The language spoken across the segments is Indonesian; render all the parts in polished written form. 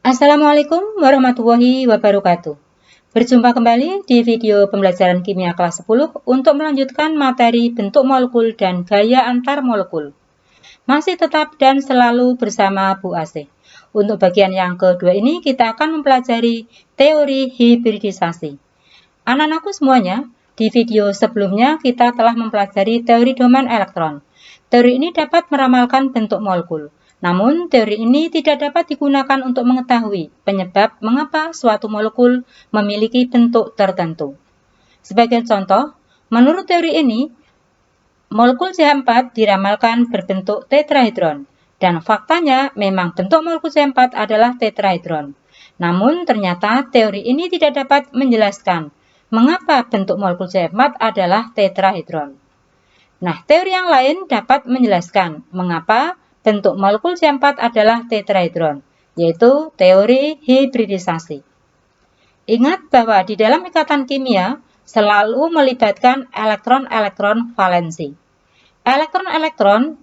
Assalamualaikum warahmatullahi wabarakatuh. Berjumpa kembali di video pembelajaran kimia kelas 10 untuk melanjutkan materi bentuk molekul dan gaya antar molekul. Masih tetap dan selalu bersama Bu Asih. Untuk bagian yang kedua ini kita akan mempelajari teori hibridisasi. Anak-anakku semuanya, di video sebelumnya kita telah mempelajari teori domain elektron. Teori ini dapat meramalkan bentuk molekul. Namun, teori ini tidak dapat digunakan untuk mengetahui penyebab mengapa suatu molekul memiliki bentuk tertentu. Sebagai contoh, menurut teori ini, molekul CH4 diramalkan berbentuk tetrahedron, dan faktanya memang bentuk molekul CH4 adalah tetrahedron. Namun, ternyata teori ini tidak dapat menjelaskan mengapa bentuk molekul CH4 adalah tetrahedron. Nah, teori yang lain dapat menjelaskan mengapa bentuk molekul CH4 adalah tetrahedron, yaitu teori hibridisasi. Ingat bahwa di dalam ikatan kimia selalu melibatkan elektron-elektron valensi. Elektron-elektron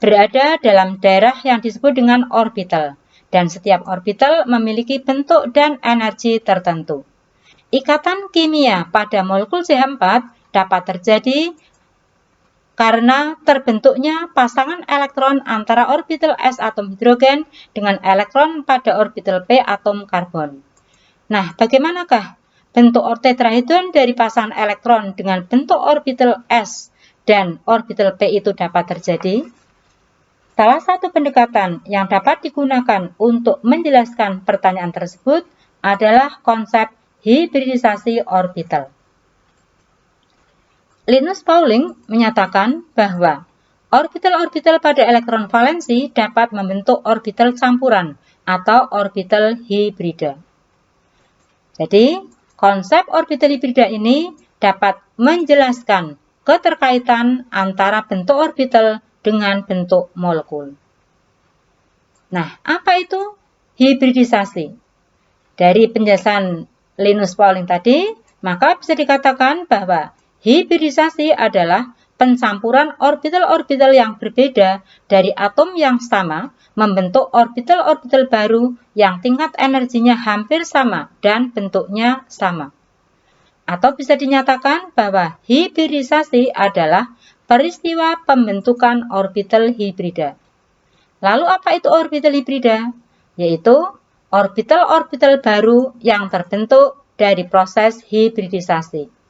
berada dalam daerah yang disebut dengan orbital, dan setiap orbital memiliki bentuk dan energi tertentu. Ikatan kimia pada molekul CH4 dapat terjadi karena terbentuknya pasangan elektron antara orbital S atom hidrogen dengan elektron pada orbital P atom karbon. Nah, bagaimanakah bentuk tetrahedron dari pasangan elektron dengan bentuk orbital S dan orbital P itu dapat terjadi? Salah satu pendekatan yang dapat digunakan untuk menjelaskan pertanyaan tersebut adalah konsep hibridisasi orbital. Linus Pauling menyatakan bahwa orbital-orbital pada elektron valensi dapat membentuk orbital campuran atau orbital hibrida. Jadi, konsep orbital hibrida ini dapat menjelaskan keterkaitan antara bentuk orbital dengan bentuk molekul. Nah, apa itu hibridisasi? Dari penjelasan Linus Pauling tadi, maka bisa dikatakan bahwa hibridisasi adalah pencampuran orbital-orbital yang berbeda dari atom yang sama membentuk orbital-orbital baru yang tingkat energinya hampir sama dan bentuknya sama. Atau bisa dinyatakan bahwa hibridisasi adalah peristiwa pembentukan orbital hibrida. Lalu apa itu orbital hibrida? Yaitu orbital-orbital baru yang terbentuk dari proses hibridisasi.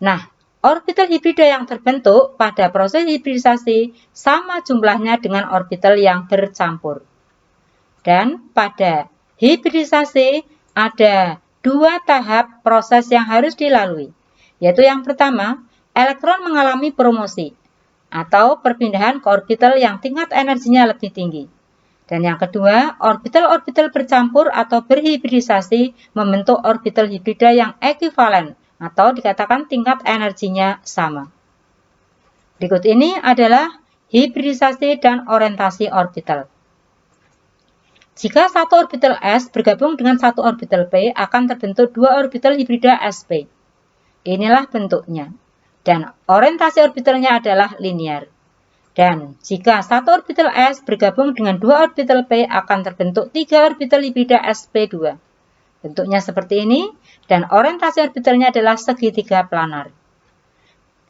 Nah, orbital hibrida yang terbentuk pada proses hibridisasi sama jumlahnya dengan orbital yang bercampur. Dan pada hibridisasi ada dua tahap proses yang harus dilalui, yaitu yang pertama, elektron mengalami promosi atau perpindahan ke orbital yang tingkat energinya lebih tinggi. Dan yang kedua, orbital-orbital bercampur atau berhibridisasi membentuk orbital hibrida yang ekuivalen atau dikatakan tingkat energinya sama. Berikut ini adalah hibridisasi dan orientasi orbital. Jika satu orbital S bergabung dengan satu orbital P, akan terbentuk dua orbital hibrida sp. Inilah bentuknya. Dan orientasi orbitalnya adalah linear. Dan jika satu orbital S bergabung dengan dua orbital P, akan terbentuk tiga orbital hibrida sp2. Bentuknya seperti ini, dan orientasi orbitalnya adalah segitiga planar.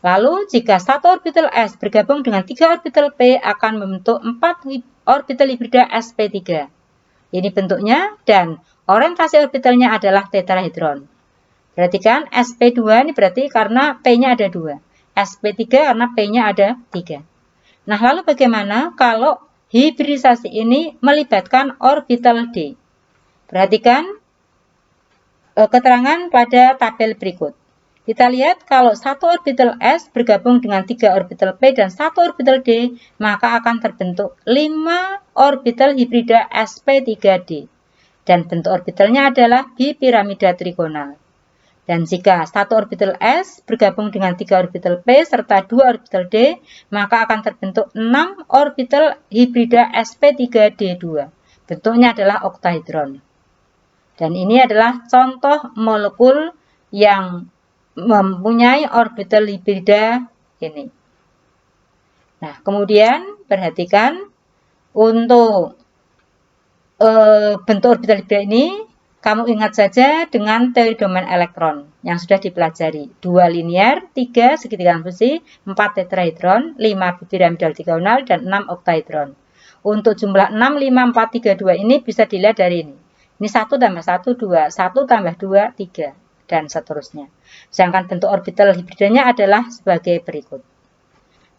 Lalu, jika satu orbital S bergabung dengan tiga orbital P, akan membentuk 4 orbital hibrida sp3. Ini bentuknya, dan orientasi orbitalnya adalah tetrahedron. Perhatikan, sp2 ini berarti karena P-nya ada 2. sp3 karena P-nya ada 3. Nah, lalu bagaimana kalau hibridisasi ini melibatkan orbital D? Perhatikan keterangan pada tabel berikut. Kita lihat kalau satu orbital S bergabung dengan 3 orbital P dan 1 orbital D, maka akan terbentuk 5 orbital hibrida sp3d. Dan bentuk orbitalnya adalah bipiramida trigonal. Dan jika satu orbital S bergabung dengan 3 orbital P serta 2 orbital D, maka akan terbentuk 6 orbital hibrida sp3d2. Bentuknya adalah oktahedron. Dan ini adalah contoh molekul yang mempunyai orbital hibrida ini. Nah, kemudian perhatikan untuk bentuk orbital hibrida ini kamu ingat saja dengan teori domain elektron yang sudah dipelajari. 2 linear, 3 segitiga fusi, 4 tetrahedron, 5 piramidal trigonal, dan 6 oktahedron. Untuk jumlah 6, 5, 4, 3, 2 ini bisa dilihat dari ini. Ini 1 tambah 1, 2, 1 tambah 2, 3, dan seterusnya. Sedangkan bentuk orbital hibridanya adalah sebagai berikut.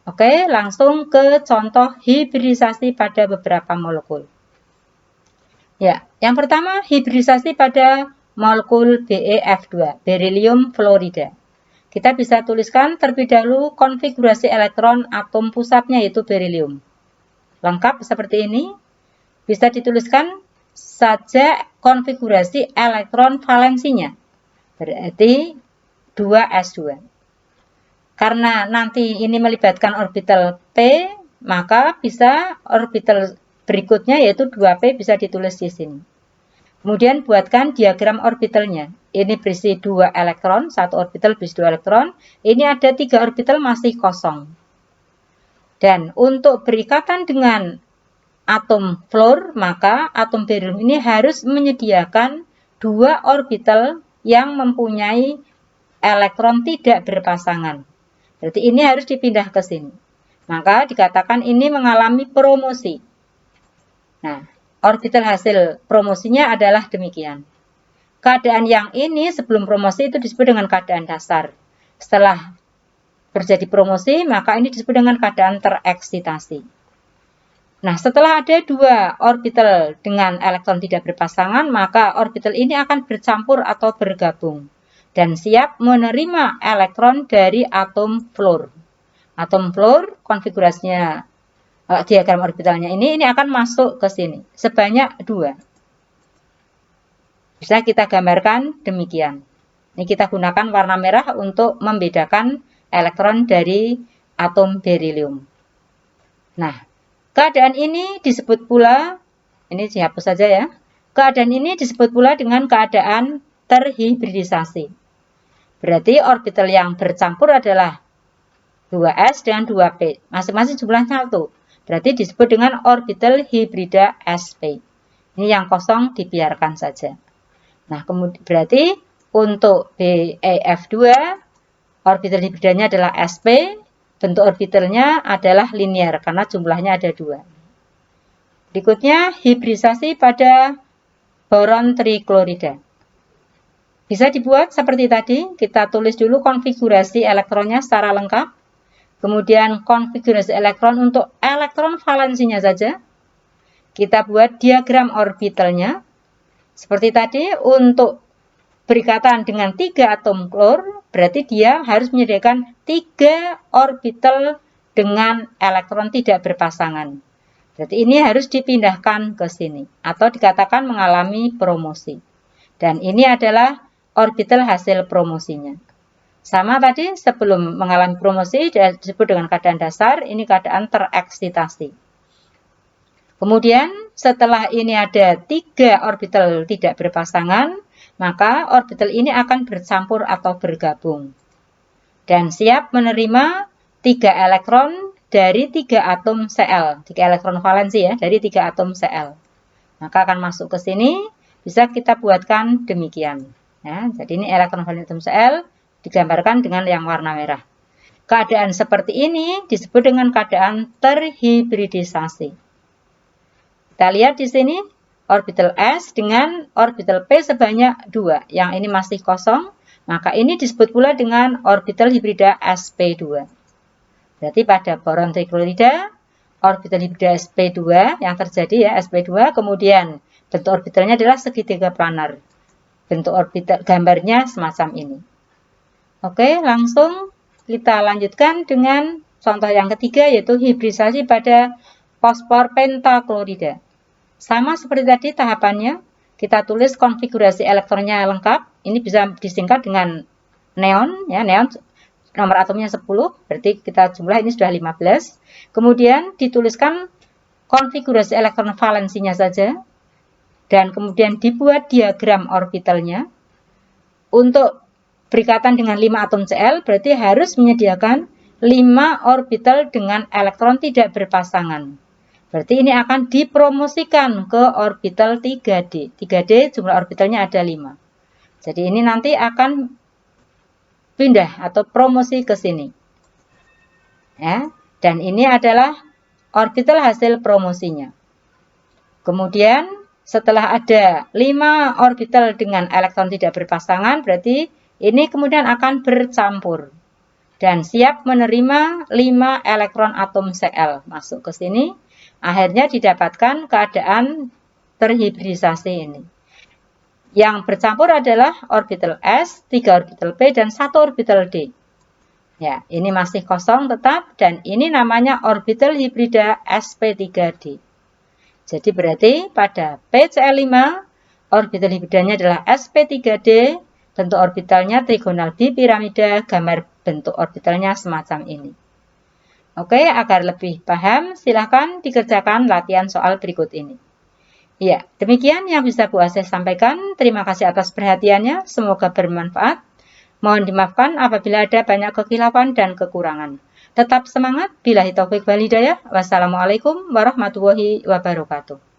Oke, langsung ke contoh hibridisasi pada beberapa molekul. Ya, yang pertama hibridisasi pada molekul BeF2, beryllium fluorida. Kita bisa tuliskan terlebih dahulu konfigurasi elektron atom pusatnya yaitu beryllium. Lengkap seperti ini. Bisa dituliskan saja konfigurasi elektron valensinya. Berarti 2s2. Karena nanti ini melibatkan orbital p, maka bisa orbital berikutnya yaitu 2p bisa ditulis di sini. Kemudian buatkan diagram orbitalnya. Ini berisi 2 elektron, 1 orbital berisi 2 elektron. Ini ada 3 orbital masih kosong. Dan untuk berikatan dengan atom fluor, maka atom beryllium ini harus menyediakan 2 orbital yang mempunyai elektron tidak berpasangan. Berarti ini harus dipindah ke sini. Maka dikatakan ini mengalami promosi. Nah, orbital hasil promosinya adalah demikian. Keadaan yang ini sebelum promosi itu disebut dengan keadaan dasar. Setelah terjadi promosi, maka ini disebut dengan keadaan tereksitasi. Nah, setelah ada 2 orbital dengan elektron tidak berpasangan, maka orbital ini akan bercampur atau bergabung dan siap menerima elektron dari atom fluor. Atom fluor konfigurasinya diagram orbitalnya ini akan masuk ke sini sebanyak 2. Bisa kita gambarkan demikian. Ini kita gunakan warna merah untuk membedakan elektron dari atom beryllium. Nah, keadaan ini disebut pula, ini dihapus saja ya. Keadaan ini disebut pula dengan keadaan terhibridisasi. Berarti orbital yang bercampur adalah 2s dengan 2p. Masing-masing jumlahnya 1. Berarti disebut dengan orbital hibrida sp. Ini yang kosong dibiarkan saja. Nah, kemudian berarti untuk BeF2 orbital hibridanya adalah sp, bentuk orbitalnya adalah linear karena jumlahnya ada 2. Berikutnya hibridisasi pada boron triklorida. Bisa dibuat seperti tadi, kita tulis dulu konfigurasi elektronnya secara lengkap. Kemudian konfigurasi elektron untuk elektron valensinya saja. Kita buat diagram orbitalnya. Seperti tadi, untuk berikatan dengan 3 atom fluor, berarti dia harus menyediakan 3 orbital dengan elektron tidak berpasangan. Berarti ini harus dipindahkan ke sini, atau dikatakan mengalami promosi. Dan ini adalah orbital hasil promosinya. Sama tadi sebelum mengalami promosi disebut dengan keadaan dasar, ini keadaan tereksitasi. Kemudian setelah ini ada 3 orbital tidak berpasangan, maka orbital ini akan bercampur atau bergabung. Dan siap menerima 3 elektron dari 3 atom Cl, 3 elektron valensi ya, dari 3 atom Cl. Maka akan masuk ke sini, bisa kita buatkan demikian. Ya, jadi ini elektron valensi atom Cl, digambarkan dengan yang warna merah. Keadaan seperti ini disebut dengan keadaan terhibridisasi. Kita lihat di sini orbital S dengan orbital P sebanyak 2. Yang ini masih kosong, maka ini disebut pula dengan orbital hibrida sp2. Berarti pada boron triklorida, orbital hibrida sp2 yang terjadi ya sp2, kemudian bentuk orbitalnya adalah segitiga planar. Bentuk orbital gambarnya semacam ini. Oke, langsung kita lanjutkan dengan contoh yang ketiga yaitu hibridisasi pada fosfor pentaklorida. Sama seperti tadi tahapannya, kita tulis konfigurasi elektronnya lengkap. Ini bisa disingkat dengan neon, ya, neon nomor atomnya 10, berarti kita jumlah ini sudah 15. Kemudian dituliskan konfigurasi elektron valensinya saja, dan kemudian dibuat diagram orbitalnya. Untuk berikatan dengan 5 atom Cl berarti harus menyediakan 5 orbital dengan elektron tidak berpasangan. Berarti ini akan dipromosikan ke orbital 3D. 3D jumlah orbitalnya ada 5. Jadi ini nanti akan pindah atau promosi ke sini. Ya, dan ini adalah orbital hasil promosinya. Kemudian setelah ada 5 orbital dengan elektron tidak berpasangan, berarti ini kemudian akan bercampur. Dan siap menerima 5 elektron atom Cl masuk ke sini. Akhirnya didapatkan keadaan terhibridisasi ini. Yang bercampur adalah orbital S, 3 orbital P, dan 1 orbital D. Ya, ini masih kosong tetap, dan ini namanya orbital hibrida sp3d. Jadi berarti pada PCl5, orbital hibridanya adalah sp3d, bentuk orbitalnya trigonal bipiramida, gambar bentuk orbitalnya semacam ini. Oke, agar lebih paham, silahkan dikerjakan latihan soal berikut ini. Ya, demikian yang bisa Bu Asih sampaikan. Terima kasih atas perhatiannya, semoga bermanfaat. Mohon dimaafkan apabila ada banyak kekhilafan dan kekurangan. Tetap semangat, billahi taufik wal hidayah. Wassalamualaikum warahmatullahi wabarakatuh.